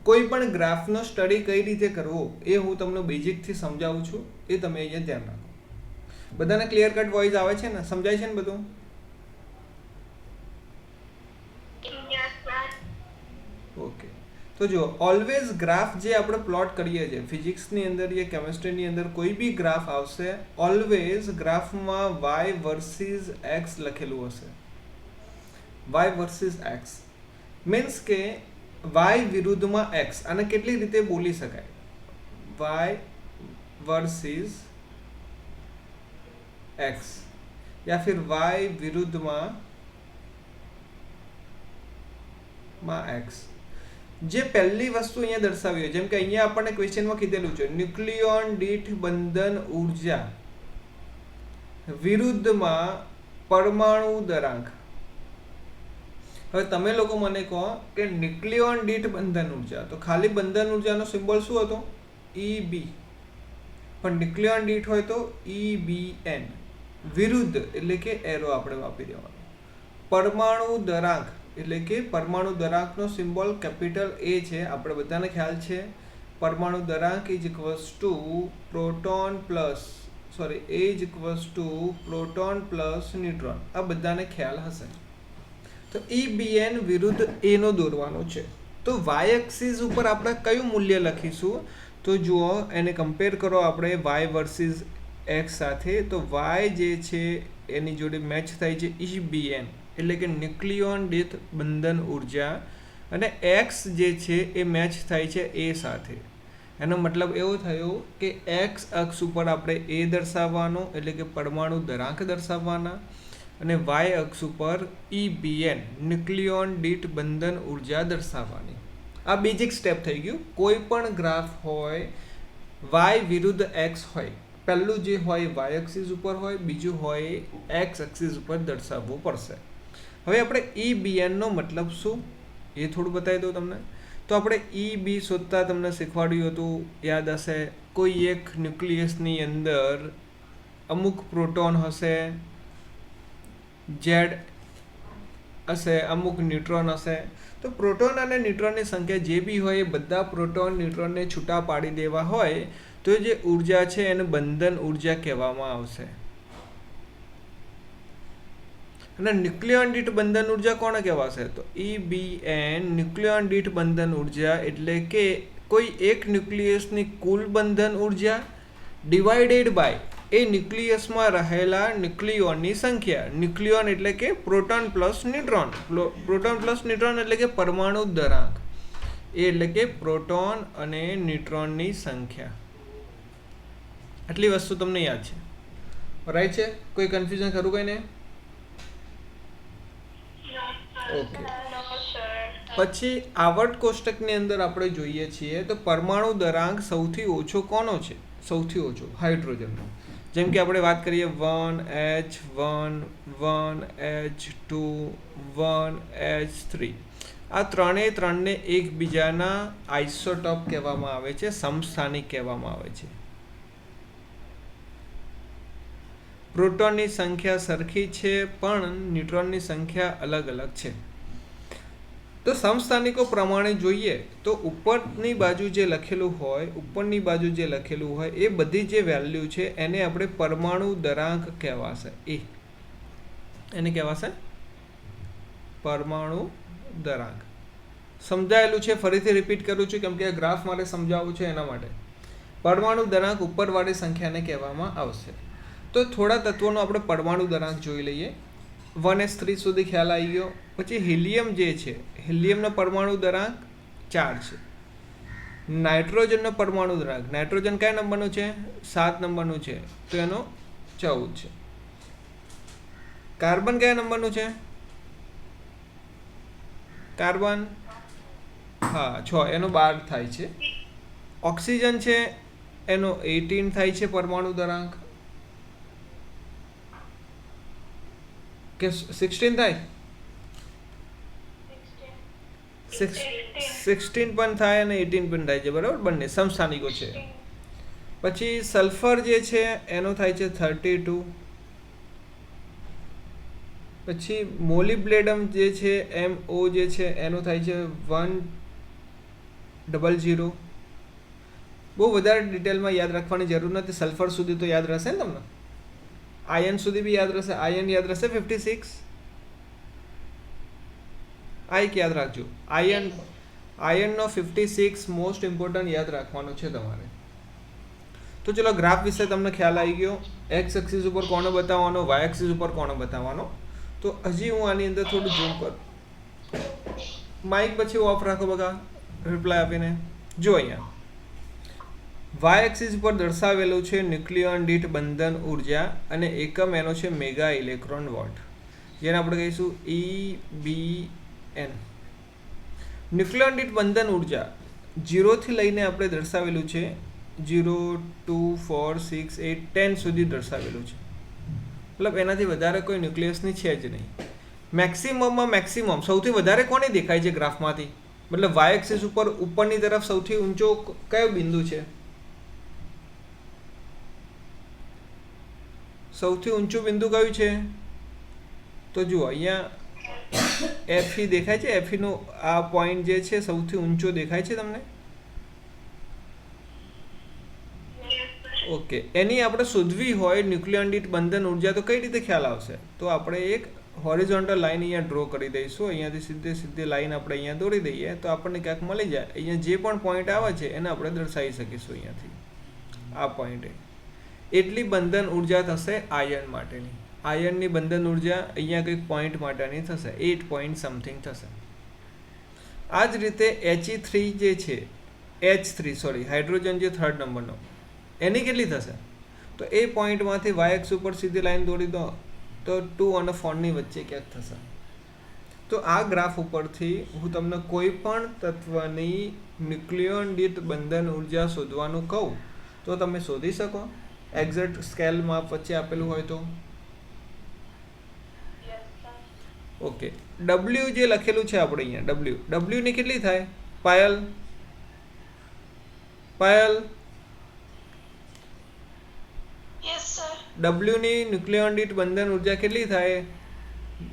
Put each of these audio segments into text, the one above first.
કોઈપણ ગ્રાફનો સ્ટડી કઈ રીતે કરવો એ હું તમને બેઝિકથી સમજાવું છું, એ તમે અહીંયા ધ્યાન રાખો. બધાને ક્લિયર કટ વોઇસ આવે છે ને, સમજાય છે ને બધું? ઓકે. તો જો ઓલવેઝ ગ્રાફ જે આપણે પ્લોટ કરીએ છીએ ફિઝિક્સની અંદર યા કેમિસ્ટ્રીની અંદર, કોઈ બી ગ્રાફ આવશે, ઓલવેઝ ગ્રાફમાં વાય વર્સિસ એક્સ લખેલું હશે. વાય વર્સિસ એક્સ મીન્સ કે વાય વિરુદ્ધમાં એક્સ. આને કેટલી રીતે બોલી શકાય? વાય વર્સિસ એક્સ યા फिर વાય વિરુદ્ધમાં એક્સ. જે પહેલી વસ્તુ અહીંયા દર્શાવી હોય, જેમ કે અહીંયા આપણને ક્વેશ્ચનમાં કીધેલું છે ન્યુક્લિયોન દીઠ બંધન ઉર્જા વિરુદ્ધમાં પરમાણુ દરાંક. હવે તમે લોકો મને કહો કે ન્યુક્લિયોન દીઠ બંધન ઉર્જા, તો ખાલી બંધન ઉર્જાનો સિમ્બોલ શું હતો? EB. પણ ન્યુક્લિયોન દીઠ હોય તો EBN. વિરુદ્ધ એટલે કે એરો આપણે વાપરી દેવાનો. પરમાણુ દરાંક એટલે કે પરમાણુ દરાંકનો સિમ્બોલ કેપિટલ A છે. આપણે બધાને ખ્યાલ છે પરમાણુ દરાંક is equals to proton plus neutron. આ બધાને ખ્યાલ હશે. તો EBN વિરુદ્ધ A નો દોરવાનો છે. તો વાય એક્સિસ ઉપર આપણે કયું મૂલ્ય લખીશું? તો જુઓ, એને કમ્પેર કરો આપણે વાય વર્સિસ એક્સ સાથે. તો વાય જે છે એની જોડે મેચ થાય છે EBN એટલે કે ન્યુક્લિયોન દીઠ બંધન ઉર્જા, અને એક્સ જે છે એ મેચ થાય છે A સાથે. એનો મતલબ એવો થયો કે એક્સ અક્ષ ઉપર આપણે A દર્શાવવાનો એટલે કે પરમાણુ દરાંક દર્શાવવાના, અને વાય અક્ષ ઉપર EBN ન્યુક્લિયોન દીઠ બંધન ઉર્જા દર્શાવવાની. આ બેઝિક સ્ટેપ થઈ ગયું. કોઈ પણ ગ્રાફ હોય, વાય વિરુદ્ધ એક્સ હોય, પહેલું જે હોય વાય એક્સિસ ઉપર હોય, બીજું હોય એક્સ એક્સિસ ઉપર દર્શાવવું પડશે. હવે આપણે EBN નો મતલબ શું એ થોડું બતાવી દઉં તમને. તો આપણે EB શોધતા તમને શીખવાડ્યું હતું, યાદ હશે. કોઈ એક ન્યુક્લિયસની અંદર અમુક પ્રોટોન હશે, Z હશે, અમુક ન્યુટ્રોન હશે. તો પ્રોટોન અને ન્યુટ્રોનની સંખ્યા જે બી હોય એ બધા પ્રોટોન ન્યુટ્રોનને છૂટા પાડી દેવા હોય તો જે ઉર્જા છે એને બંધન ઉર્જા કહેવામાં આવશે. અને ન્યુક્લિયોન દીઠ બંધન ઉર્જા કોને કહેવાશે? તો EBN ન્યુક્લિયોન દીઠ બંધન ઉર્જા એટલે કે કોઈ એક ન્યુક્લિયસની કુલ બંધન ઉર્જા ડિવાઇડેડ બાય એ ન્યુક્લિયસમાં રહેલા ન્યુક્લિયોનની સંખ્યા. ન્યુક્લિયોન એટલે કે proton plus neutron. Proton plus neutron એટલે કે પરમાણુ દરાંક. એ એટલે કે પ્રોટોન અને ન્યુટ્રોનની સંખ્યા. આટલી વસ્તુ તમને યાદ છે? રાઈટ છે? કોઈ કન્ફ્યુઝન ખરું કઈ નહીં? ઓકે. પછી આવર્ત કોષ્ટકની અંદર આપણે જોઈએ છીએ તો પરમાણુ દરાંક સૌથી ઓછો કોનો છે? સૌથી ઓછો હાઇડ્રોજનનો. જેમ કે આપણે વાત કરીએ 1H1 1H2 1H3. આ ત્રણને એકબીજાના આઇસોટોપ કહેવામાં આવે છે, સમસ્થાનિક કહેવામાં આવે છે. પ્રોટોનની સંખ્યા સરખી છે પણ ન્યુટ્રોનની સંખ્યા અલગ અલગ છે. તો સમસ્થાનિકો પ્રમાણે જોઈએ તો ઉપરની બાજુ જે લખેલું હોય એ બધી જે વેલ્યુ છે એને આપણે પરમાણુ દરાંક કહેવાશે. એને કહેવાશે પરમાણુ દરાંક. સમજાયેલું છે? ફરીથી રિપીટ કરું છું કેમ કે આ ગ્રાફ મારે સમજાવવું છે એના માટે. પરમાણુ દરાંક ઉપરવાળી સંખ્યાને કહેવામાં આવશે. તો થોડા તત્વોનો આપણે પરમાણુ દરાંક જોઈ લઈએ. 1s3 સુધી ખ્યાલ આવી ગયો. પછી હિલિયમ જે છે, હિલિયમનો પરમાણુ દરાંક 4 છે. નાઇટ્રોજનનો પરમાણુ દરાંક, નાઇટ્રોજન કયા નંબરનું છે? 7 નંબરનું છે, તો એનો 14 છે. કાર્બન કયા નંબરનું છે? કાર્બન 6, એનો 12 થાય છે. ઓક્સિજન છે એનો 18 થાય છે પરમાણુ દરાંક. કે 16 થાય? 16 પણ થાય અને 18 પણ થાય છે, બરાબર? બંને સમસ્થાનિકો છે. પછી સલ્ફર જે છે એનો થાય છે 32. પછી મોલિબ્લેડમ જે છે MO જે છે એનો થાય છે 1 00. બહુ વધારે ડિટેલમાં યાદ રાખવાની જરૂર નથી. સલ્ફર સુધી તો યાદ રહેશે ને તમને. આયન સુધી બી યાદ રહેશે. આયન યાદ રહેશે 56. આ એક યાદ રાખજો. આયનનો 56 મોસ્ટ ઇમ્પોર્ટન્ટ યાદ રાખવાનો છે તમારે. તો ચલો ગ્રાફ વિશે તમને ખ્યાલ આવી ગયો. એક્સ એક્સિસ ઉપર કોનો બતાવવાનો, વાય એક્સિસ ઉપર કોનો બતાવવાનો. તો હજી હું આની અંદર થોડું ઝૂમ કરું. માઇક પછી ઓફ રાખો બગા રિપ્લાય આપીને. જો અહીંયા વાય એક્સિસ પર દર્શાવેલું છે ન્યુક્લિયોન દીઠ બંધન ઉર્જા અને એકમ એનો છે મેગા ઇલેક્ટ્રોન વોટ, જેને આપણે કહીશું EBN. ન્યુક્લિયોન દીઠ બંધન ઉર્જા 0 થી લઈને આપણે દર્શાવેલું છે 0, 2, 4, 6, 8, 10 સુધી દર્શાવેલું છે. મતલબ એનાથી વધારે કોઈ ન્યુક્લિયસની છે જ નહીં. મેક્સિમમમાં મેક્સિમમ સૌથી વધારે કોને દેખાય છે ગ્રાફમાંથી? મતલબ વાય એક્સિસ ઉપર ઉપરની તરફ સૌથી ઊંચો કયો બિંદુ છે? સૌથી ઊંચું બિંદુ કયું છે? તો જુઓ અહીંયા FE દેખાય છે. FE નો આ પોઈન્ટ જે છે સૌથી ઊંચો દેખાય છે તમને? ઓકે. એની આપણે શોધવી હોય ન્યુક્લિયોન દીઠ બંધન ઉર્જા તો કઈ રીતે ખ્યાલ આવશે? તો આપણે એક હોરિઝોન્ટલ લાઈન અહીંયા ડ્રો કરી દઈશું. અહીંયાથી સીધી લાઈન આપણે અહીંયા દોરી દઈએ તો આપણને ક્યાંક મળી જાય. અહીંયા જે પણ પોઈન્ટ આવે છે એને આપણે દર્શાવી શકીશું અહીંયાથી આ પોઈન્ટે. એટલી બંધન ઉર્જા થશે આયન માટેની. આયનની બંધન ઉર્જા અહીંયા કંઈક પોઈન્ટ માટેની થશે 8 પોઈન્ટ સમથિંગ થશે. આ જ રીતે He3 જે છે H3 સોરી હાઇડ્રોજન જે 3rd નંબરનો એની કેટલી થશે? તો એ પોઈન્ટમાંથી વાય એક્સ ઉપર સીધી લાઈન દોરી દો તો 2 અને 4 ની વચ્ચે ક્યાંક થશે. તો આ ગ્રાફ ઉપરથી હું તમને કોઈ પણ તત્વની ન્યુક્લિયોન દીઠ બંધન ઉર્જા શોધવાનું કહું તો તમે શોધી શકો એક્ઝેક્ટ સ્કેલમાં વચ્ચે આપેલું હોય તો. ઓકે. W જે લખેલું છે આપણે અહીંયા W ની કેટલી થાય? પાયલ W ની ન્યુક્લિયોન દીઠ બંધન ઉર્જા કેટલી થાય?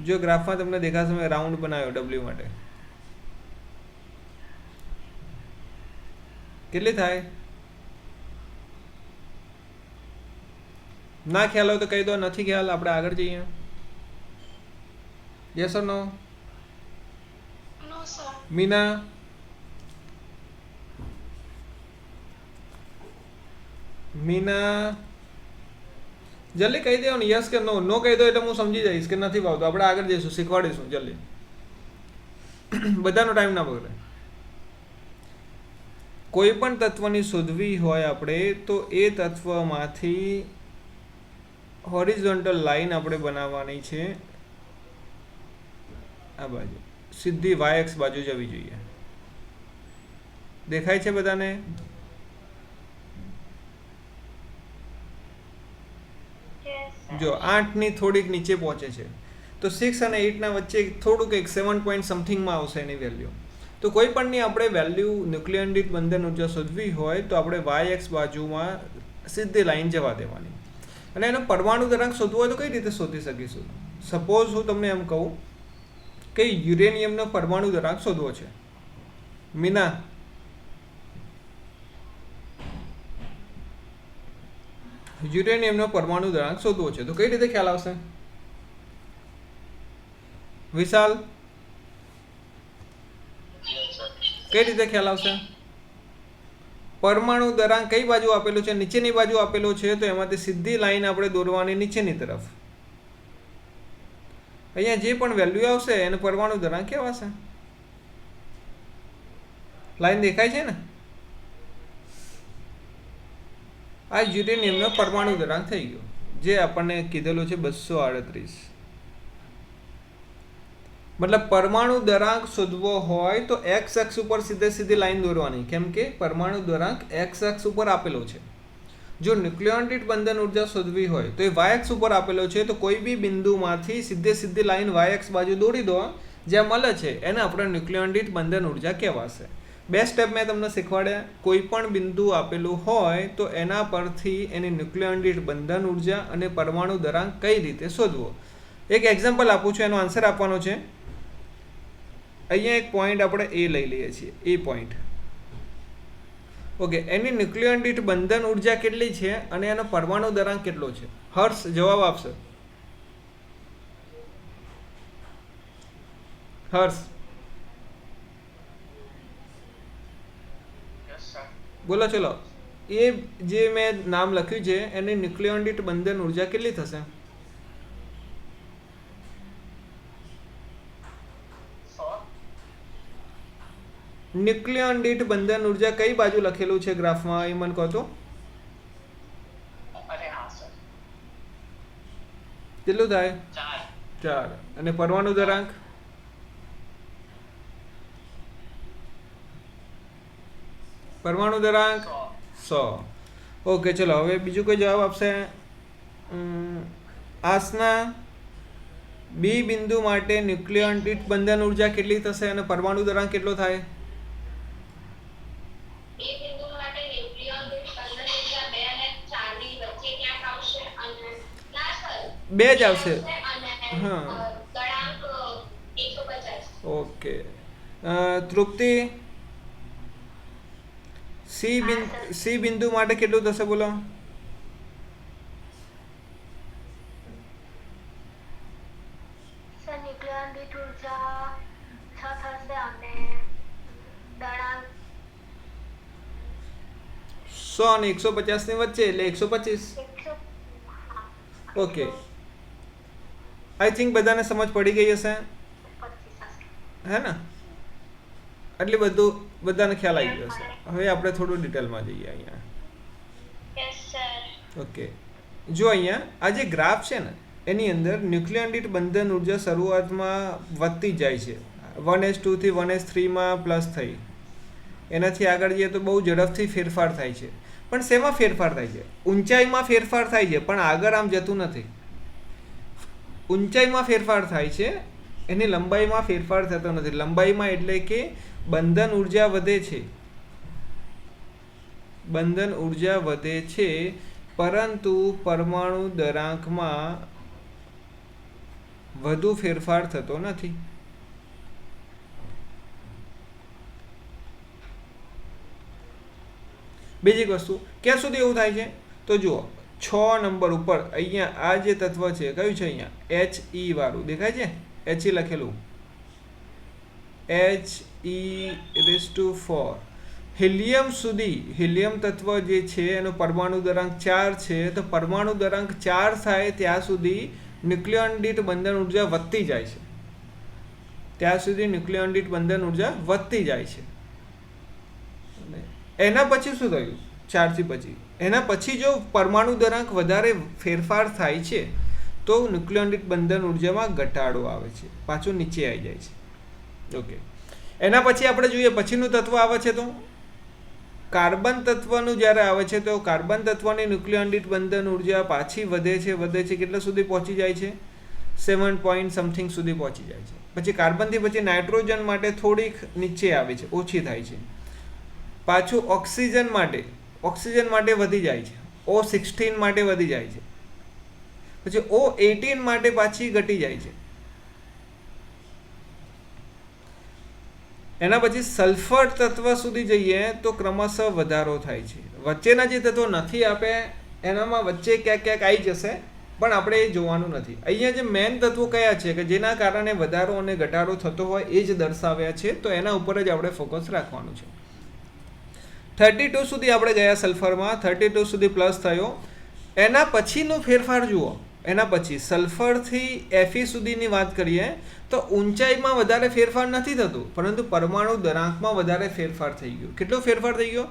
જો ગ્રાફમાં તમને દેખાશે મેં રાઉન્ડ બનાવ્યો W માટે. કેટલી થાય? ના ખ્યાલ હોય તો કહી દો. નથી ખ્યાલ આપણે આગળ જઈએ. Yes or no? No sir. Meena? જલ્દી કહી દો ને યસ કે નો. નો કહી દો એટલે હું સમજી જઈશ કે નથી ભાવતું. આપણે આગળ જઈશું, શીખવાડીશું જલ્દી. બધાનો ટાઈમ ના બગડે. કોઈ પણ તત્વની શોધવી હોય આપણે તો એ તત્વમાંથી હોરિઝોન્ટલ લાઈન આપણે બનાવવાની છે આ બાજુ. સીધી વાય એક્સ બાજુ જવી જોઈએ. દેખાય છે બધાને? જો 8 ની થોડીક નીચે પહોંચે છે તો 6 અને 8 ના વચ્ચે થોડુંક એક 7 પોઈન્ટ સમથિંગમાં આવશે એની વેલ્યુ. તો કોઈ પણની આપણે વેલ્યુ ન્યુક્લિયોન દીઠ બંધન ઉર્જા શોધવી હોય તો આપણે વાય એક્સ બાજુમાં સીધી લાઈન જવા દેવાની. અને એનો પરમાણુ દરાંક શોધવો હોય તો કઈ રીતે શોધી શકીશું? સપોઝ હું તમને એમ કહું કે યુરેનિયમનો પરમાણુ દરાંક શોધવો છે. મીના? યુરેનિયમનો પરમાણુ દરાંક શોધવો છે તો કઈ રીતે ખ્યાલ આવશે? વિશાલ? કઈ રીતે ખ્યાલ આવશે? પરમાણુ દરાંક કઈ બાજુ આપેલું છે? નીચેની બાજુ આપેલું છે તો એમાંથી સીધી લાઈન આપણે દોરવાની નીચેની તરફ. અહીંયા જે પણ વેલ્યુ આવશે એને પરમાણુ દરાંક કહેવાશે. લાઈન દેખાય છે ને? આ યુરેનિયમનો પરમાણુ દરાંક થઈ ગયો જે આપણને કીધેલું છે 238. મતલબ પરમાણુ દરાંક શોધવો હોય તો એક્સ અક્ષ ઉપર સીધી લાઈન દોરવાની, કેમ કે પરમાણુ દરાંક એક્સ અક્ષ ઉપર આપેલો છે. જો ન્યુક્લિયોન દીઠ બંધન ઉર્જા શોધવી હોય તો એ વાય એક્સ ઉપર આપેલો છે તો કોઈ બી બિંદુમાંથી સીધી લાઈન વાય એક્સ બાજુ દોરી દો જ્યાં મળે છે એને આપણે ન્યુક્લિયોન દીઠ બંધન ઉર્જા કહેવાશે. 2 સ્ટેપ મેં તમને શીખવાડ્યા. કોઈ પણ બિંદુ આપેલું હોય તો એના પરથી એની ન્યુક્લિયોન દીઠ બંધન ઉર્જા અને પરમાણુ દરાંક કઈ રીતે શોધવો. એક એક્ઝામ્પલ આપું છું, એનો આન્સર આપવાનો છે. અહીંયા એક પોઈન્ટ આપણે એ લઈ લઈએ છીએ. એ પોઈન્ટ ઓકે, એની ન્યુક્લિયન દીઠ બંધન ઉર્જા કેટલી છે અને એનો પરમાણુ દરાંક કેટલો છે? હર્ષ જવાબ આપશે. હર્ષ બોલો. ચલો, એ જે મેં નામ લખ્યું છે એની ન્યુક્લિયન દીઠ બંધન ઉર્જા કેટલી થશે? ન્યુક્લિયન દીઠ બંધન ઉર્જા કઈ બાજુ લખેલું છે ગ્રાફમાં એ મને કહો તો. કેટલું થાય? 4. અને પરમાણુ દરાંક? પરમાણુ દરાંક 100. ઓકે, ચલો હવે બીજું કોઈ જવાબ આપશે? આસના બી બિંદુ માટે ન્યુક્લિયન દીઠ બંધન ઉર્જા કેટલી થશે અને પરમાણુ દરાંક કેટલો થાય? બે જ આવશે. હા, ઓકે. તૃપ્તિ, સી બિંદુ માટે કેટલું થશે બોલો? ન્યુક્લિયન દીઠ ઉર્જા 6 થશે અને દળાંક 100 અને 150 ની વચ્ચે એટલે 125. ઓકે, આઈ થિંક બધાને સમજ પડી ગઈ હશે, હે ને? એટલે બધું બધાને ખ્યાલ આવી ગયો હશે. હવે આપણે થોડું ડિટેલમાં જઈએ અહીંયા. ઓકે, જો અહીંયા આ જે ગ્રાફ છે ને એની અંદર ન્યુક્લિયન દીઠ બંધન ઉર્જા શરૂઆતમાં વધતી જાય છે. 1s2 થી 1s3 માં પ્લસ થઈ, એનાથી આગળ જઈએ તો બહુ ઝડપથી ફેરફાર થાય છે. પણ શેમાં ફેરફાર થાય છે? ઊંચાઈમાં ફેરફાર થાય છે, પણ આગળ આમ જતું નથી. ઊંચાઈમાં ફેરફાર થાય છે, એની લંબાઈમાં ફેરફાર થતો નથી. લંબાઈમાં એટલે કે બંધન ઉર્જા વધે છે, બંધન ઉર્જા વધે છે, પરંતુ પરમાણુ દરાંકમાં વધુ ફેરફાર થતો નથી. બીજી વસ્તુ ક્યાં સુધી એવું થાય છે તો જુઓ, 6 નંબર ઉપર અહીંયા આ જે તત્વ છે કયું છે? અહીંયા HE વાળું દેખાય છે, HE લખેલું, He⁴. હિલિયમ સુધી, હિલિયમ તત્વ જે છે એનો પરમાણુ દરાંક 4 છે, તો પરમાણુ દરાંક 4 થાય ત્યાં સુધી ન્યુક્લિયન દીઠ બંધન ઉર્જા વધતી જાય છે. ત્યાં સુધી ન્યુક્લિયન દીઠ બંધન ઉર્જા વધતી જાય છે. એના પછી શું થયું? 4 થી પછી એના પછી જો પરમાણુ દરાંક વધારે ફેરફાર થાય છે તો ન્યુક્લિયન દીઠ બંધન ઉર્જામાં ઘટાડો આવે છે, પાછું નીચે આવી જાય છે. ઓકે, એના પછી આપણે જોઈએ પછીનું તત્વ આવે છે તો કાર્બન તત્વનું જ્યારે આવે છે તો કાર્બન તત્વની ન્યુક્લિયન દીઠ બંધન ઉર્જા પાછી વધે છે. કેટલા સુધી પહોંચી જાય છે? 7 પોઈન્ટ સમથિંગ સુધી પહોંચી જાય છે. પછી કાર્બનથી પછી નાઇટ્રોજન માટે થોડીક નીચે આવે છે, ઓછી થાય છે. પાછું ઓક્સિજન માટે વધી જાય છે, O16 માટે વધી જાય છે, પછી O18 માટે પાછી ઘટી જાય છે. એના પછી સલ્ફર તત્વ સુધી જઈએ તો ક્રમશઃ વધારો થાય છે. વચ્ચેના જે તત્વો નથી આપે એનામાં વચ્ચે ક્યાંક આવી જશે, પણ આપણે એ જોવાનું નથી. અહીંયા જે મેઇન તત્વો કયા છે કે જેના કારણે વધારો અને ઘટાડો થતો હોય એ જ દર્શાવ્યા છે, તો એના ઉપર જ આપણે ફોકસ રાખવાનું છે. 32 સુધી આપણે ગયા સલ્ફરમાં, 32 સુધી પ્લસ થયો. એના પછીનો ફેરફાર જુઓ, એના પછી સલ્ફરથી Fe સુધીની વાત કરીએ તો ઊંચાઈમાં વધારે ફેરફાર નથી થતું, પરંતુ પરમાણુ દરાંકમાં વધારે ફેરફાર થઈ ગયો. કેટલો ફેરફાર થઈ ગયો?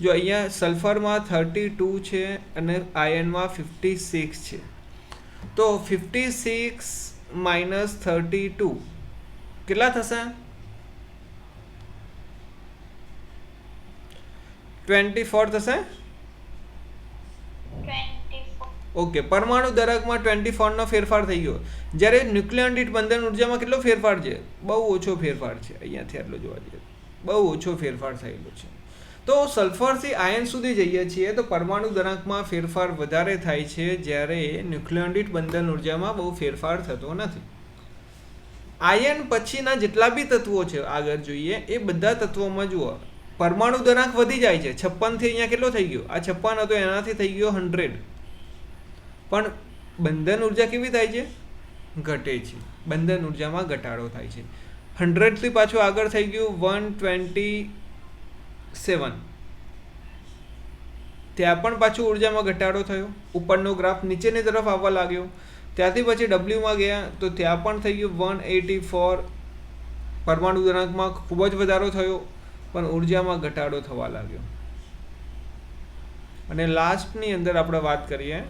જો અહીંયા સલ્ફરમાં 32 છે અને આયનમાં 56 છે, તો 56 માઇનસ 32 કેટલા થશે? 24 થશે. ઓકે, પરમાણુ દરાંકમાં 24 નો ફેરફાર થઈ ગયો. જ્યારે ન્યુક્લિયન દીઠ બંધન ઉર્જામાં કેટલો ફેરફાર છે? બહુ ઓછો ફેરફાર છે. અહીંયાથી આટલો જોવા જઈએ બહુ ઓછો ફેરફાર થયેલો છે. તો સલ્ફરથી આયન સુધી જઈએ છીએ તો પરમાણુ દરાંકમાં ફેરફાર વધારે થાય છે, જ્યારે ન્યુક્લિયન દીઠ બંધન ઉર્જામાં બહુ ફેરફાર થતો નથી. આયન પછીના જેટલા બી તત્વો છે આગળ જોઈએ એ બધા તત્વોમાં જુઓ પરમાણુ દરાંક વધી જાય છે. 56 થી અહીંયા કેટલો થઈ ગયો? આ 56 હતો એનાથી થઈ ગયો 100. પણ બંધન ઉર્જા કેવી થાય છે? ઘટે છે. બંધન ઉર્જામાં ઘટાડો થાય છે. 100 થી પાછું આગળ થઈ ગયું 127. ત્યાં પણ પાછું ઉર્જામાં ઘટાડો થયો. ઉપરનો ગ્રાફ નીચેની તરફ આવવા લાગ્યો. ત્યાંથી પછી ડબલ્યુમાં ગયા તો ત્યાં પણ થઈ ગયું 184. પરમાણુ દરાંકમાં ખૂબ જ વધારો થયો પણ ઉર્જામાં ઘટાડો થવા લાગ્યો. અને લાસ્ટની અંદર આપણે વાત કરીએ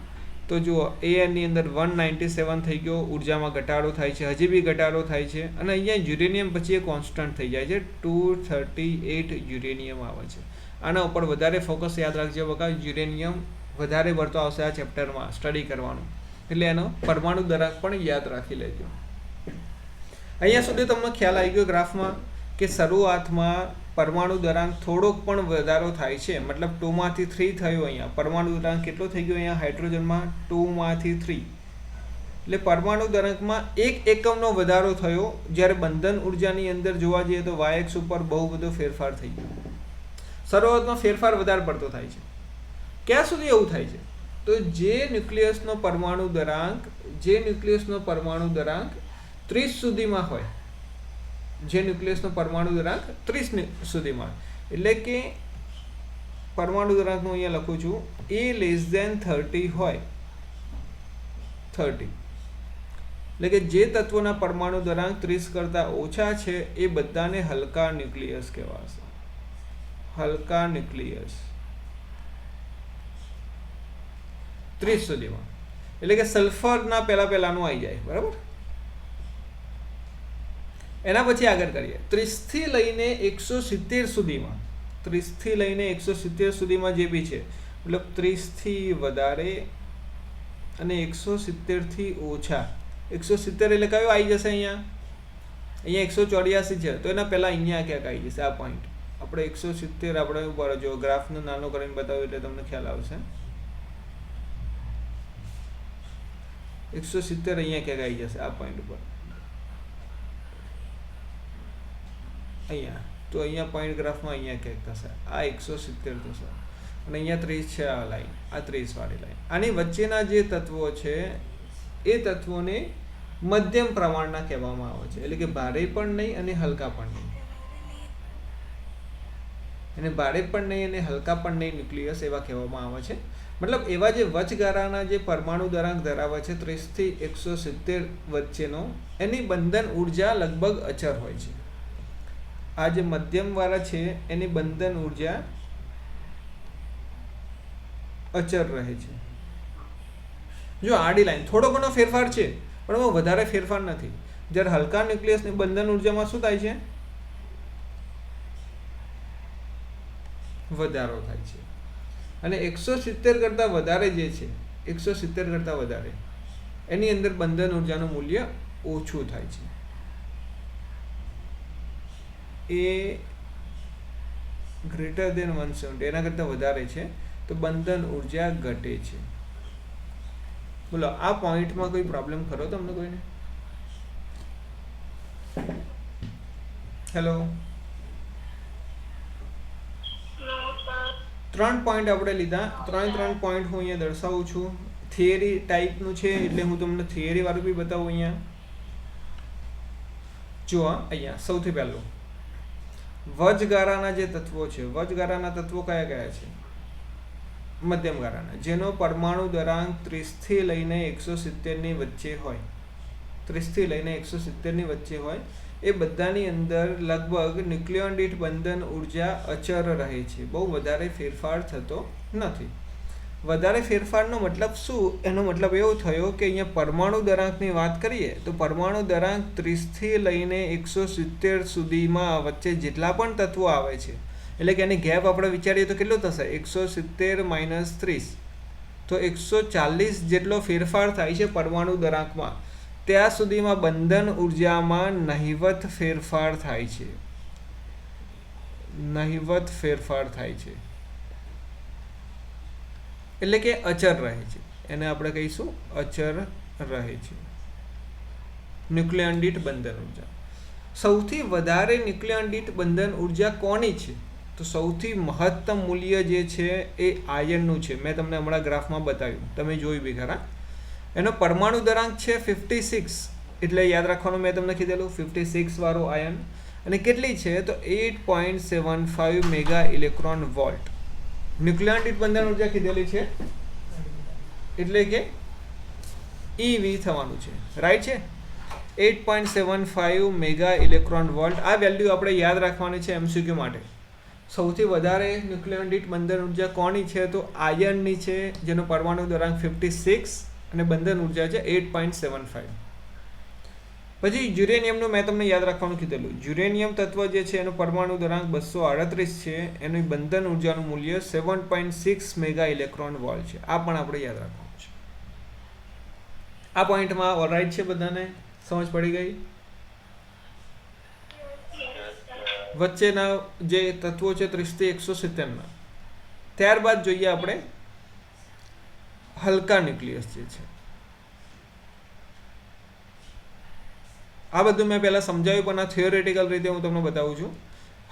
તો જુઓ એની અંદર 197 થઈ ગયો, ઉર્જામાં ઘટાડો થાય છે, હજી બી ઘટાડો થાય છે. અને અહીંયા યુરેનિયમ પછી એ કોન્સ્ટન્ટ થઈ જાય છે, 238 યુરેનિયમ આવે છે. આના ઉપર વધારે ફોકસ યાદ રાખજો બકા, યુરેનિયમ વધારે પડતો આવશે આ ચેપ્ટરમાં સ્ટડી કરવાનું, એટલે એનો પરમાણુ દરાંક પણ યાદ રાખી લેજો. અહીંયા સુધી તમને ખ્યાલ આવી ગયો ગ્રાફમાં કે શરૂઆતમાં પરમાણુ દરાંક થોડોક પણ વધારો થાય છે, મતલબ 2 માંથી 3 થયો. અહીંયા પરમાણુ દરાંક કેટલો થઈ ગયો? અહીંયા હાઇડ્રોજનમાં 2 માંથી 3, એટલે પરમાણુ દરાંકમાં 1 એકમનો વધારો થયો. જ્યારે બંધન ઉર્જાની અંદર જોવા જઈએ તો વાયએક્સ ઉપર બહુ બધો ફેરફાર થઈ ગયો. શરૂઆતમાં ફેરફાર વધારે પડતો થાય છે. ક્યાં સુધી એવું થાય છે? તો જે ન્યુક્લિયસનો પરમાણુ દરાંક 30 સુધીમાં હોય, જે ન્યુક્લિયસનો પરમાણુ દરાંક 30 સુધીમાં, એટલે કે પરમાણુ દરાંકનું અહીંયા લખું છું એ <30 હોય, 30, એટલે કે જે તત્વોના પરમાણુ દરાંક 30 કરતાં ઓછા છે એ બધાને હલકા ન્યુક્લિયસ કહેવાશે. હલકા ન્યુક્લિયસ 30 સુધીમાં, એટલે કે સલ્ફરના પહેલાનું આવી જાય, બરાબર. એના પછી આગળ કરીએ 30 થી લઈને 170 સુધીમાં. 30 થી લઈને 170 સુધીમાં જે બી છે, મતલબ 30 થી વધારે અને 170 થી ઓછા. 170 એટલે કયો આવી જશે? અહીંયા 184 છે, તો એના પહેલા અહીંયા ક્યાંક આવી જશે આ પોઈન્ટ. આપણે 170 આપણે ઉપર જો ગ્રાફનો નાનો કરીને બતાવ્યું એટલે તમને ખ્યાલ આવશે. 170 અહીંયા ક્યાંક આવી જશે આ પોઈન્ટ ઉપર. અહીંયા તો અહીંયા પોઈન્ટ ગ્રાફમાં અહીંયા ક્યાંક થશે. આ 170 થશે અને અહીંયા 30 છે આ લાઈન, આ 30 વાળી લાઈન. આની વચ્ચેના જે તત્વો છે એ તત્વોને મધ્યમ પ્રમાણના કહેવામાં આવે છે, એટલે કે ભારે પણ નહીં અને હલકા પણ નહીં. અને ભારે પણ નહીં અને હલકા પણ નહીં ન્યુક્લિયસ એવા કહેવામાં આવે છે. મતલબ એવા જે વચગાળાના જે પરમાણુ દરાંક ધરાવે છે 30 થી 170 વચ્ચેનો, એની બંધન ઉર્જા લગભગ અચર હોય છે. આ જે મધ્યમ વાળા છે એની બંધન ઉર્જા અચર રહે છે. જો આડી લાઈન થોડો ઘણો ફેરફાર છે પણ એમાં વધારે ફેરફાર નથી. જ્યારે હલકા ન્યુક્લિયસની બંધન ઉર્જામાં શું થાય છે? વધારો થાય છે. અને 170 કરતાં વધારે જે છે, 170 કરતાં વધારે, એની અંદર બંધન ઉર્જાનું મૂલ્ય ઓછું થાય છે. એ ગ્રેટર દેન 170, એના કરતાં વધારે છે તો બંધન ઉર્જા ઘટે છે. બોલો આ પોઈન્ટમાં કોઈ પ્રોબ્લેમ ખરો તમને કોઈને? હેલો, 3 પોઈન્ટ આપણે લીધા. 3 પોઈન્ટ હું અહીંયા દર્શાવું છું. થિયરી ટાઈપનું છે એટલે હું તમને થિયરી વાળું બી બતાવું. અહીંયા જુઓ, અહીંયા સૌથી પહેલું વચગાળાના જે તત્વો છે, વચગાળાના તત્વો કયા કયા છે? મધ્યમ ગાળાના, જેનો પરમાણુ દરાંક 30 થી લઈને 170 ની વચ્ચે હોય, 30 થી લઈને 170 ની વચ્ચે હોય, એ બધાની અંદર લગભગ ન્યુક્લિયોન દીઠ બંધન ઉર્જા અચર રહે છે. બહુ વધારે ફેરફાર થતો નથી. વધારે ફેરફારનો મતલબ શું? એનો મતલબ એવો થયો કે અહીંયા પરમાણુ દરાંકની વાત કરીએ તો પરમાણુ દરાંક 30 થી લઈને 170 સુધીમાં વચ્ચે જેટલા પણ તત્વો આવે છે, એટલે કે એની ગેપ આપણે વિચારીએ તો કેટલો થશે? 170 માઇનસ 30, તો 140 જેટલો ફેરફાર થાય છે પરમાણુ દરાંકમાં. ત્યાં સુધીમાં બંધન ઉર્જામાં નહિવત ફેરફાર થાય છે. નહિવત ફેરફાર થાય છે એટલે કે અચર રહે છે. એને આપણે કહીશું અચર રહે છે. ન્યુક્લિયન દીઠ બંધન ઉર્જા. સૌથી વધારે ન્યુક્લિયન દીઠ બંધન ઉર્જા કોની છે? તો સૌથી મહત્તમ મૂલ્ય જે છે એ આયનનું છે. મેં તમને હમણાં ગ્રાફમાં બતાવ્યું, તમે જોયું બી ખરા. એનો પરમાણુ દરાંક છે 56, એટલે યાદ રાખવાનું મેં તમને કીધેલું 56 વાળો આયન. અને કેટલી છે તો 8.75 મેગા ઇલેક્ટ્રોન વોલ્ટ. ન્યુક્લિયર દીઠ બંધન ઉર્જા કીધેલી છે, એટલે કે EV થવાનું છે, રાઈટ છે. 8.75 મેગા ઇલેક્ટ્રોન વોલ્ટ. આ વેલ્યુ આપણે યાદ રાખવાની છે MCQ માટે. સૌથી વધારે ન્યુક્લિયર દીઠ બંધન ઉર્જા કોની છે તો આયનની છે, જેનો પરમાણુ દરાંક 56 અને બંધન ઉર્જા છે 8.75. પછી યુરેનિયમનું મેં તમને યાદ રાખવાનું કીધેલું. યુરેનિયમ તત્વ જે છે એનો પરમાણુ દરાંક 238 છે, એનું બંધન ઉર્જાનું મૂલ્ય 7.6 મેગા ઇલેક્ટ્રોન વોલ્ટ છે. આ પણ આપણે યાદ રાખવાનું છે. આ પોઈન્ટમાં ઓલરાઈટ છે, બધાને સમજ પડી ગઈ? વચ્ચેના જે તત્વો છે 30 થી 170 ત્યારબાદ જોઈએ આપણે હલકા ન્યુક્લિયસ જે છે. આ બધું મેં પહેલા સમજાવ્યું, પણ આ થિયોરેટિકલ રીતે હું તમને બતાવું છું.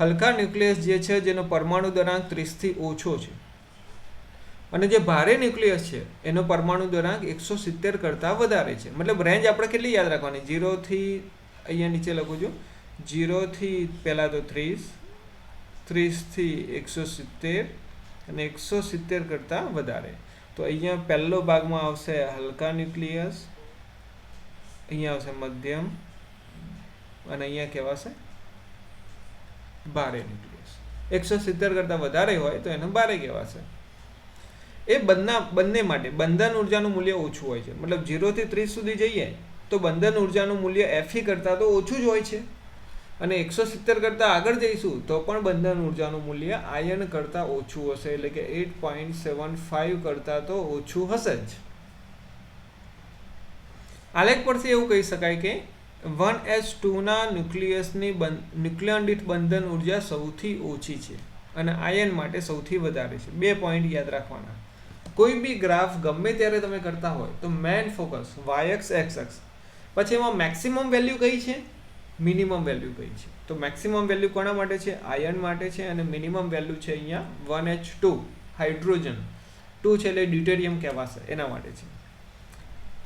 હલકા ન્યુક્લિયસ જે છે જેનો પરમાણુ દરાંક 30 થી ઓછો છે, અને જે ભારે ન્યુક્લિયસ છે એનો પરમાણુ દરાંક 170 કરતાં વધારે છે. મતલબ રેન્જ આપણે કેટલી યાદ રાખવાની? 0 થી અહીંયા નીચે લખું છું, 0 થી પહેલાં તો 30, 30 થી 170 અને 170 કરતાં વધારે. તો અહીંયા પહેલો ભાગમાં આવશે હલકા ન્યુક્લિયસ, અહીંયા આવશે મધ્યમ, અને અહીંયા કહેવાશે ભારે ન્યુક્લિયસ. 170 કરતાં વધારે હોય તો એને ભારે કહેવાશે. એ બંને માટે બંધન ઉર્જાનું મૂલ્ય ઓછું હોય છે. મતલબ 0 થી 30 સુધી જઈએ તો બંધન ઉર્જાનું મૂલ્ય Fe કરતાં તો ઓછું જ હોય છે, અને 170 કરતાં આગળ જઈશું તો પણ બંધન ઉર્જાનું મૂલ્ય આયન કરતાં ઓછું હશે, એટલે કે 8.75 કરતાં તો ઓછું હશે જ. આલેખ પરથી એવું કહી શકાય કે 1s2 ના ન્યુક્લિયસની ન્યુક્લિયર દીઠ બંધન ઉર્જા સૌથી ઓછી છે અને આયન માટે સૌથી વધારે છે. 2 પોઈન્ટ યાદ રાખવાના. કોઈ બી ગ્રાફ ગમે ત્યારે તમે કરતા હોય તો મેન ફોકસ y અક્ષ x અક્ષ, પછી એમાં મેક્સિમમ વેલ્યુ કઈ છે, મિનિમમ વેલ્યુ કઈ છે. તો મેક્સિમમ વેલ્યુ કોના માટે છે? આયન માટે છે, અને મિનિમમ વેલ્યુ છે અહીંયા 1h2 હાઇડ્રોજન 2 છે એટલે ડ્યુટેરિયમ કહેવાશે, એના માટે છે.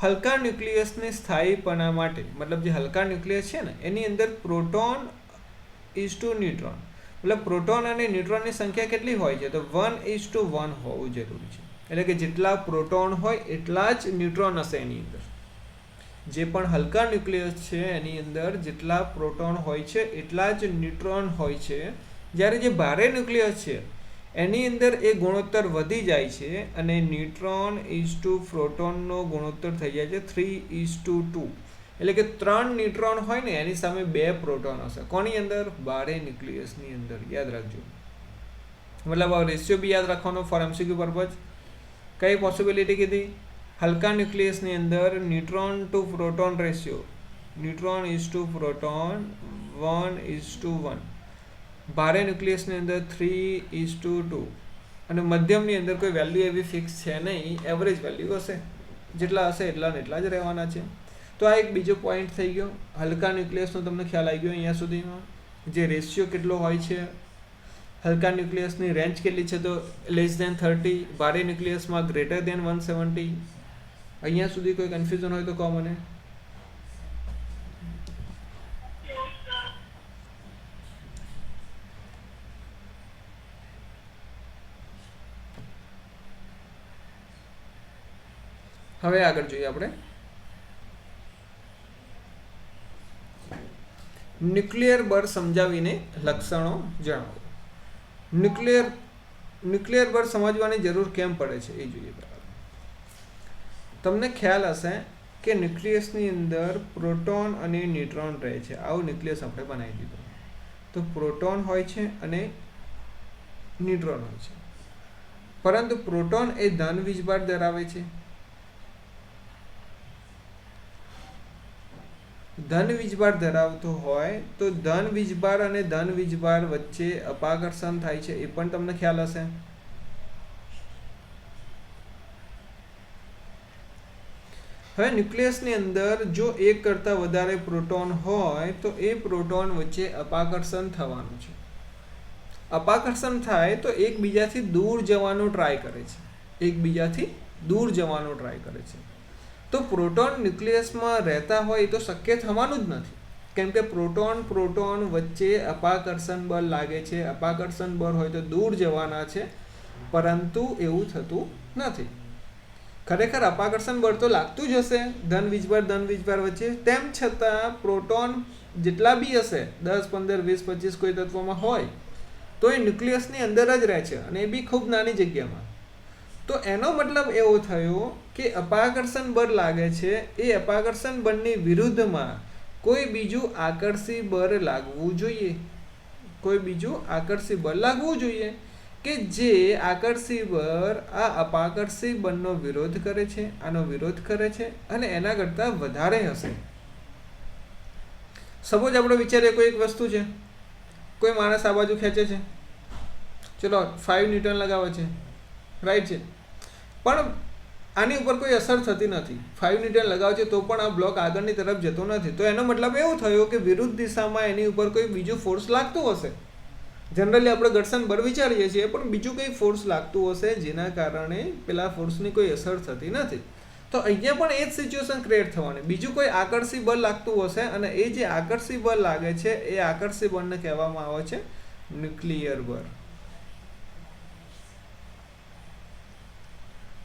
હલકા ન્યુક્લિયસની સ્થાયીપણા માટે, મતલબ જે હલકા ન્યુક્લિયસ છે ને એની અંદર પ્રોટોન ઇઝ ટુ ન્યુટ્રોન, મતલબ પ્રોટોન અને ન્યુટ્રોનની સંખ્યા કેટલી હોય છે તો 1:1 હોવું જરૂરી છે. એટલે કે જેટલા પ્રોટોન હોય એટલા જ ન્યુટ્રોન હશે એની અંદર. જે પણ હલકા ન્યુક્લિયસ છે એની અંદર જેટલા પ્રોટોન હોય છે એટલા જ ન્યુટ્રોન હોય છે. જ્યારે જે ભારે ન્યુક્લિયસ છે એની અંદર એ ગુણોત્તર વધી જાય છે, અને ન્યુટ્રોન ઇઝ ટુ પ્રોટોનનો ગુણોત્તર થઈ જાય છે 3:2. એટલે કે 3 ન્યુટ્રોન હોય ને એની સામે 2 પ્રોટોન હશે. કોની અંદર? ભારે ન્યુક્લિયસની અંદર. યાદ રાખજો. મતલબ આ રેશિયો બી યાદ રાખવાનો ફોર MCQ પર્પઝ. કઈ પોસિબિલિટી કીધી? હલકા ન્યુક્લિયસની અંદર neutron to proton ratio, neutron is to proton 1:1. ભારે ન્યુક્લિયસની અંદર 3:2, અને મધ્યમની અંદર કોઈ વેલ્યુ એવી ફિક્સ છે નહીં, એવરેજ વેલ્યુ હશે, જેટલા હશે એટલા ને એટલા જ રહેવાના છે. તો આ એક બીજો પોઈન્ટ થઈ ગયો. હલકા ન્યુક્લિયસનો તમને ખ્યાલ આવી ગયો અહીંયા સુધીમાં. જે રેશિયો કેટલો હોય છે, હલકા ન્યુક્લિયસની રેન્જ કેટલી છે તો <30, ભારે ન્યુક્લિયસમાં <170. અહીંયા સુધી કોઈ કન્ફ્યુઝન હોય તો કહો મને. હવે આગળ જોઈએ આપણે ન્યુક્લિયર બળ સમજાવીને લક્ષણો જણાવો. ન્યુક્લિયર બળ સમજવાની જરૂર કેમ પડે છે એ જોઈએ. તમને ખ્યાલ હશે કે ન્યુક્લિયસની અંદર પ્રોટોન અને ન્યુટ્રોન રહે છે. આવું ન્યુક્લિયસ આપણે બનાવી દીધું. તો પ્રોટોન હોય છે અને ન્યુટ્રોન હોય છે, પરંતુ પ્રોટોન એ ધન વીજભાર ધરાવે છે. ધન વીજભાર ધરાવતો હોય તો ધન વીજભાર અને ધન વીજભાર વચ્ચે અપાકર્ષણ થાય છે, એ પણ તમને ખ્યાલ હશે. હવે ન્યુક્લિયસની અંદર જો એક કરતાં વધારે પ્રોટોન હોય તો એ પ્રોટોન વચ્ચે અપાકર્ષણ થવાનું છે. અપાકર્ષણ થાય તો એકબીજાથી દૂર જવાનું ટ્રાય કરે છે, એકબીજાથી દૂર જવાનું ટ્રાય કરે છે. તો પ્રોટોન ન્યુક્લિયસમાં રહેતા હોય તો શક્ય થવાનું જ નથી, કેમ કે પ્રોટોન વચ્ચે અપાકર્ષણ બળ લાગે છે. અપાકર્ષણ બળ હોય તો દૂર જવાના છે, પરંતુ એવું થતું નથી. ખરેખર અપાકર્ષણ બળ તો લાગતું જ હશે ધન વીજભાર વચ્ચે, તેમ છતાં પ્રોટોન જેટલા બી હશે 10, 15, 20, 25 કોઈ તત્વોમાં હોય તો એ ન્યુક્લિયસની અંદર જ રહે છે, અને એ બી ખૂબ નાની જગ્યામાં. તો એનો મતલબ એવો થયો કે અપાકર્ષણ બળ લાગે છે, એ અપાકર્ષણ બળની વિરુદ્ધમાં કોઈ બીજું આકર્ષી બળ લાગવું જોઈએ, કોઈ બીજું આકર્ષી બળ લાગવું જોઈએ કે જે આકર્ષી બળ આ અપાકર્ષી બળનો વિરોધ કરે છે, આનો વિરોધ કરે છે, અને એના કરતાં વધારે હશે. સપોઝ આપણે વિચારીએ કોઈ એક વસ્તુ છે, કોઈ માણસ આ બાજુ ખેંચે છે, ચલો 5 ન્યૂટન લગાવે છે, રાઈટ છે, પણ આની ઉપર કોઈ અસર થતી નથી. 5 ન્યૂટન લગાવે છે તો પણ આ બ્લોક આગળની તરફ જતો નથી. તો એનો મતલબ એવો થયો કે વિરુદ્ધ દિશામાં એની ઉપર કોઈ બીજું ફોર્સ લાગતું હશે. જનરલી આપણે ઘર્ષણ બળ વિચારીએ છીએ, પણ બીજું કંઈ ફોર્સ લાગતું હશે જેના કારણે પેલા ફોર્સની કોઈ અસર થતી નથી. તો અહીંયા પણ એ જ સિચ્યુએશન ક્રિએટ થવાની, બીજું કોઈ આકર્ષી બળ લાગતું હશે, અને એ જે આકર્ષી બળ લાગે છે એ આકર્ષી બળને કહેવામાં આવે છે ન્યુક્લિયર બળ.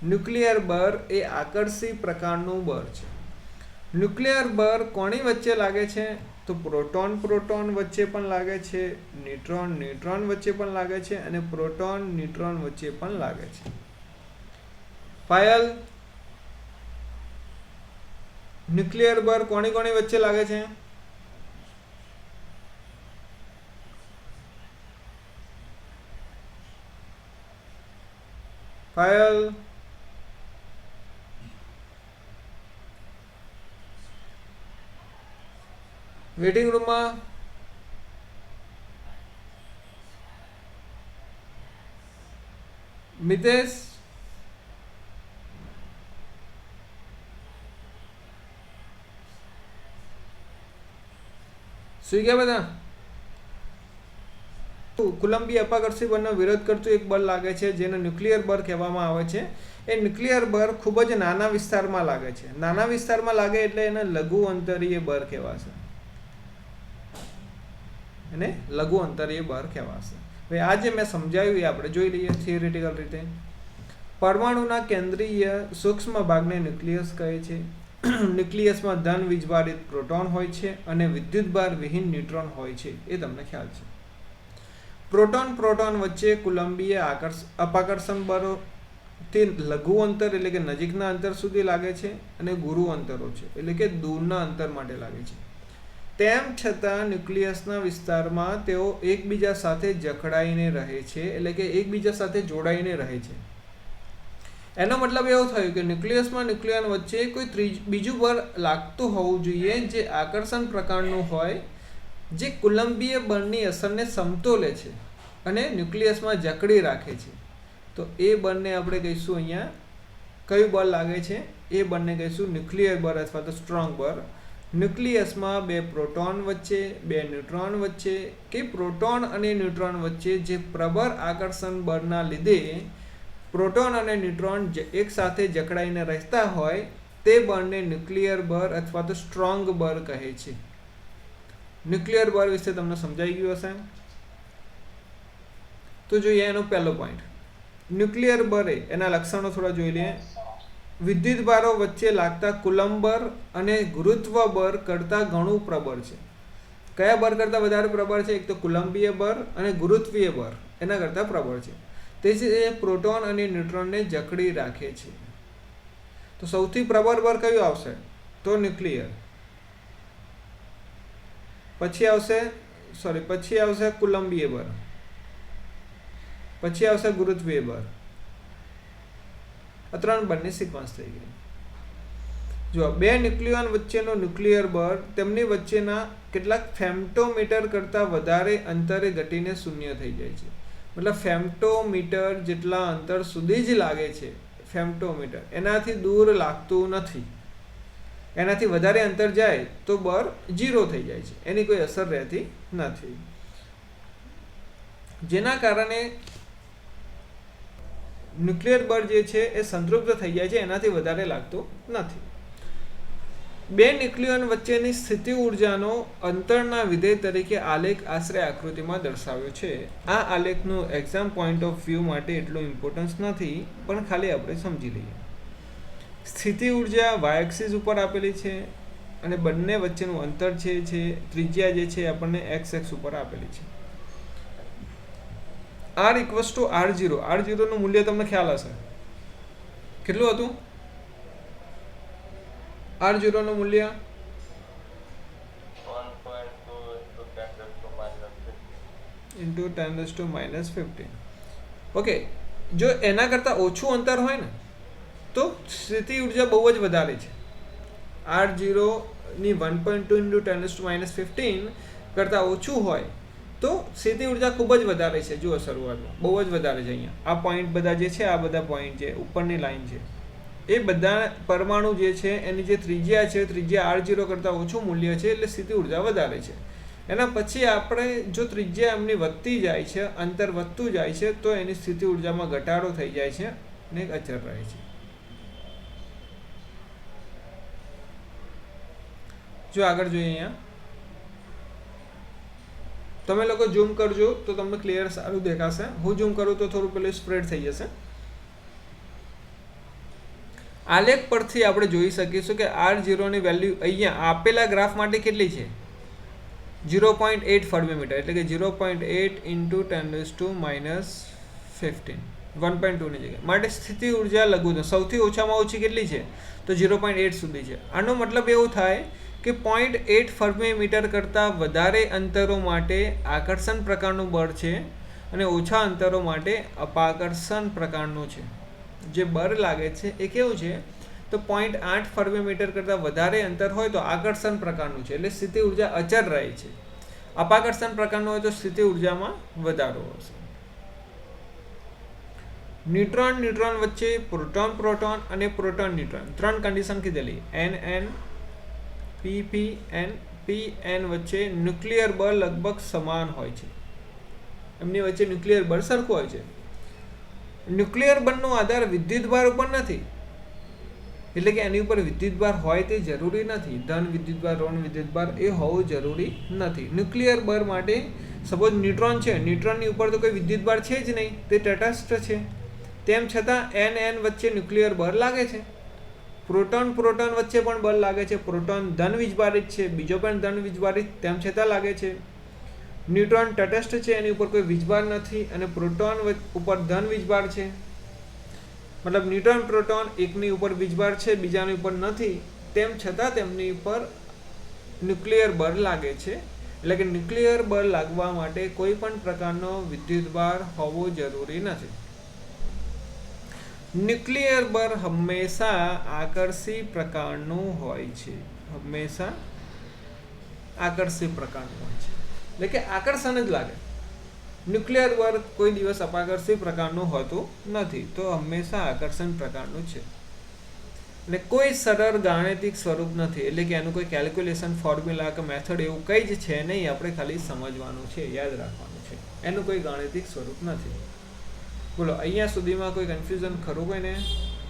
ન્યુક્લિયર બળ એ આકર્ષી પ્રકારનું બળ છે. ન્યુક્લિયર બળ કોની વચ્ચે લાગે છે? તો પ્રોટોન વચ્ચે પણ લાગે છે, ન્યુટ્રોન વચ્ચે પણ લાગે છે, અને પ્રોટોન ન્યુટ્રોન વચ્ચે પણ લાગે છે. પાયલ, ન્યુક્લિયર બળ કોની વચ્ચે લાગે છે? પાયલ, વેટિંગ રૂમમાં મિતેશ, સુઈ ગયા બધા? કુલંબી અપાકર્ષી બળનો વિરોધ કરતું એક બળ લાગે છે જેને ન્યુક્લિયર બળ કહેવામાં આવે છે. એ ન્યુક્લિયર બળ ખૂબ જ નાના વિસ્તારમાં લાગે છે. નાના વિસ્તારમાં લાગે એટલે એને લઘુ અંતરીય બળ કહેવાશે, એને લઘુ અંતરીય બળ કહેવાશે. હવે આ જે મેં સમજાવ્યું એ આપણે જોઈ લઈએ થિયરિટિકલ રીતે. પરમાણુના કેન્દ્રીય સૂક્ષ્મ ભાગને ન્યુક્લિયસ કહે છે. ન્યુક્લિયસમાં ધન વીજભારિત પ્રોટોન હોય છે અને વિદ્યુતભાર વિહીન ન્યુટ્રોન હોય છે, એ તમને ખ્યાલ છે. પ્રોટોન વચ્ચે કુલંબીય અપાકર્ષણ બળથી લઘુ અંતર એટલે કે નજીકના અંતર સુધી લાગે છે, અને ગુરુ અંતરો છે એટલે કે દૂરના અંતર માટે લાગે છે. તેમ છતાં ન્યુક્લિયસના વિસ્તારમાં તેઓ એકબીજા સાથે જકડાઈને રહે છે, એટલે કે એકબીજા સાથે જોડાઈને રહે છે. એનો મતલબ એવો થયો કે ન્યુક્લિયસમાં ન્યુક્લિયન વચ્ચે કોઈ બીજું બળ લાગતું હોવું જોઈએ જે આકર્ષણ પ્રકારનું હોય, જે કુલંબીય બળની અસરને સમતોલે છે અને ન્યુક્લિયસમાં જકડી રાખે છે. તો એ બળને આપણે કહીશું અહીંયા કયું બળ લાગે છે? એ બળને કહીશું ન્યુક્લિયર બળ અથવા તો સ્ટ્રોંગ બળ. ન્યુક્લિયસમાં બે પ્રોટોન વચ્ચે, બે ન્યુટ્રોન વચ્ચે કે પ્રોટોન અને ન્યુટ્રોન વચ્ચે જે પ્રબળ આકર્ષણ બળના લીધે પ્રોટોન અને ન્યુટ્રોન એક સાથે જકડાઈને રહેતા હોય તે બળને ન્યુક્લિયર બળ અથવા તો સ્ટ્રોંગ બળ કહે છે. ન્યુક્લિયર બળ વિશે તમને સમજાઈ ગયું હશે. તો જોઈએ એનો પહેલો પોઈન્ટ. ન્યુક્લિયર બળ એના લક્ષણો થોડા જોઈ લઈએ. વિદ્યુતભારો વચ્ચે લાગતા કુલંબ બળ અને ગુરુત્વ બળ કરતાં ઘણું પ્રબળ છે. કયા બળ કરતાં વધારે પ્રબળ છે? એક તો કુલંબીય બળ અને ગુરુત્વીય બળ એના કરતાં પ્રબળ છે. તે પ્રોટોન અને ન્યુટ્રોનને જકડી રાખે છે. તો સૌથી પ્રબળ બળ કયું આવશે? તો ન્યુક્લિયર. પછી આવશે કુલંબીય બળ, પછી આવશે ગુરુત્વીય બળ. આ 3 બળની સિક્વન્સ થઈ ગઈ. જો બે ન્યુક્લિયોન વચ્ચેનો ન્યુક્લિયર બળ તેમની વચ્ચેના કેટલાક ફેમ્ટોમીટર કરતાં વધારે અંતરે ઘટીને શૂન્ય થઈ જાય છે. મતલબ ફેમ્ટોમીટર જેટલા અંતર સુધી જ લાગે છે. ફેમ્ટોમીટર એનાથી દૂર લાગતું નથી. એનાથી વધારે અંતર જાય તો બળ 0 થઈ જાય છે, એની કોઈ અસર રહેતી નથી. જેના કારણે ન્યુક્લિયર બળ જે છે એ સંતૃપ્ત થઈ જાય છે, એનાથી વધારે લાગતું નથી. બે ન્યુક્લિયન વચ્ચેની સ્થિતિ ઉર્જાનો અંતરના વિધેય તરીકે આલેખ આશરે આકૃતિમાં દર્શાવ્યો છે. આ આલેખનું એક્ઝામ પોઈન્ટ ઓફ વ્યૂ માટે એટલું ઇમ્પોર્ટન્સ નથી, પણ ખાલી આપણે સમજી લઈએ. સ્થિતિ ઉર્જા વાય એક્સિસ ઉપર આપેલી છે અને બંને વચ્ચેનું અંતર છે ત્રિજ્યા જે છે આપણને એક્સ એક્સ ઉપર આપેલી છે. R equals to R0. R0 નું મૂલ્ય તમને ખ્યાલ હશે, કેટલું હતું? R0 નું મૂલ્ય 1.2 × 10⁻15. ઓકે, જો એના કરતાં ઓછું અંતર હોય ને તો સ્થિતિ ઉર્જા બહુ જ વધારે છે. R0 ની 1.2 × 10⁻15 કરતાં ઓછું હોય તો સ્થિતિ ઉર્જા ખૂબ જ વધારે છે. જુઓ, શરૂઆતમાં બહુ જ વધારે છે. અહીંયા આ પોઈન્ટ બધા જે છે, આ બધા પોઈન્ટ છે, ઉપરની લાઈન છે, એ બધા પરમાણુ જે છે એની જે ત્રિજ્યા છે, ત્રિજ્યા R0 કરતાં ઓછું મૂલ્ય છે, એટલે સ્થિતિ ઉર્જા વધારે છે. એના પછી આપણે જો ત્રિજ્યા એમની વધતી જાય છે, અંતર વધતું જાય છે, તો એની સ્થિતિ ઉર્જામાં ઘટાડો થઈ જાય છે અને અચળ રહે છે. જો આગળ જોઈએ, અહીંયા તમે લોકો ઝૂમ કરજો તો તમને ક્લિયર સારું દેખાશે. હું ઝૂમ કરું તો થોડું પેલું સ્પ્રેડ થઈ જશે. આલેખ પરથી આપણે જોઈ શકીશું કે R0 ની વેલ્યુ અહીંયા આપેલા ગ્રાફ માટે કેટલી છે? 0.8 ફર્મી મીટર, એટલે કે 0.8 × 10⁻15, 1.2 ની જગ્યાએ. માટે સ્થિતિ ઉર્જા લઘુત્તમ સૌથી ઓછામાં ઓછી કેટલી છે? તો 0.8 સુધી છે. આનો મતલબ એવું થાય કે 0.8 ફર્મી મીટર કરતાં વધારે અંતરો માટે આકર્ષણ પ્રકારનું બળ છે અને ઓછા અંતરો માટે અપાકર્ષણ પ્રકારનું છે. જે બળ લાગે છે એ કેવું છે? તો 0.8 ફર્મી મીટર કરતાં વધારે અંતર હોય તો આકર્ષણ પ્રકારનું છે, એટલે સ્થિતિ ઉર્જા અચળ રહે છે. અપાકર્ષણ પ્રકારનું હોય તો સ્થિતિ ઉર્જામાં વધારો હશે. ન્યુટ્રોન ન્યુટ્રોન વચ્ચે પ્રોટોન પ્રોટોન અને પ્રોટોન ન્યુટ્રોન ત્રણ કન્ડિશન કીધેલી. NN PP and PN વચ્ચે ન્યુક્લિયર બળ લગભગ સમાન હોય છે. એમની વચ્ચે ન્યુક્લિયર બળ સરખું હોય છે. ન્યુક્લિયર બળનો આધાર વિદ્યુતભાર ઉપર નથી, એટલે કે એની ઉપર વિદ્યુતભાર હોય તે જરૂરી નથી. ધન વિદ્યુતભાર, ઋણ વિદ્યુતભાર એ હોવું જરૂરી નથી. ન્યુક્લિયર બળ માટે સપોઝ ન્યુટ્રોન છે, ન્યુટ્રોનની ઉપર તો કોઈ વિદ્યુતભાર છે જ નહીં, તે તટસ્થ છે. તેમ છતાં NN વચ્ચે ન્યુક્લિયર બળ લાગે છે. પ્રોટોન પ્રોટોન વચ્ચે પણ બળ લાગે છે. પ્રોટોન ધન વીજભારિત છે, બીજો પણ ધન વીજભારિત, તેમ છતાં લાગે છે. ન્યુટ્રોન તટસ્થ છે, એની ઉપર કોઈ વીજભાર નથી, અને પ્રોટોન ઉપર ધન વીજભાર છે. મતલબ ન્યુટ્રોન પ્રોટોન એકની ઉપર વીજભાર છે, બીજાની ઉપર નથી, તેમ છતાં તેમની ઉપર ન્યુક્લિયર બળ લાગે છે. એટલે કે ન્યુક્લિયર બળ લાગવા માટે કોઈ પણ પ્રકારનો વિદ્યુતભાર હોવો જરૂરી નથી. ન્યુક્લિયર બળ હંમેશા આકર્ષી પ્રકારનું હોય છે. હંમેશા આકર્ષી પ્રકારનું હોય છે, એટલે કે આકર્ષણ જ લાગે. ન્યુક્લિયર બળ કોઈ દિવસ અપાકર્ષી પ્રકારનું હોતું નથી, તો હંમેશા આકર્ષણ પ્રકારનું છે. અને કોઈ સરળ ગાણિતિક સ્વરૂપ નથી, એટલે કે એનું કોઈ કેલ્ક્યુલેશન ફોર્મ્યુલા કે મેથડ એવું કંઈ જ છે નહીં. આપણે ખાલી સમજવાનું છે, યાદ રાખવાનું છે. એનું કોઈ ગાણિતિક સ્વરૂપ નથી. બોલો, અહીંયા સુધીમાં કોઈ કન્ફ્યુઝન ખરું કોઈને?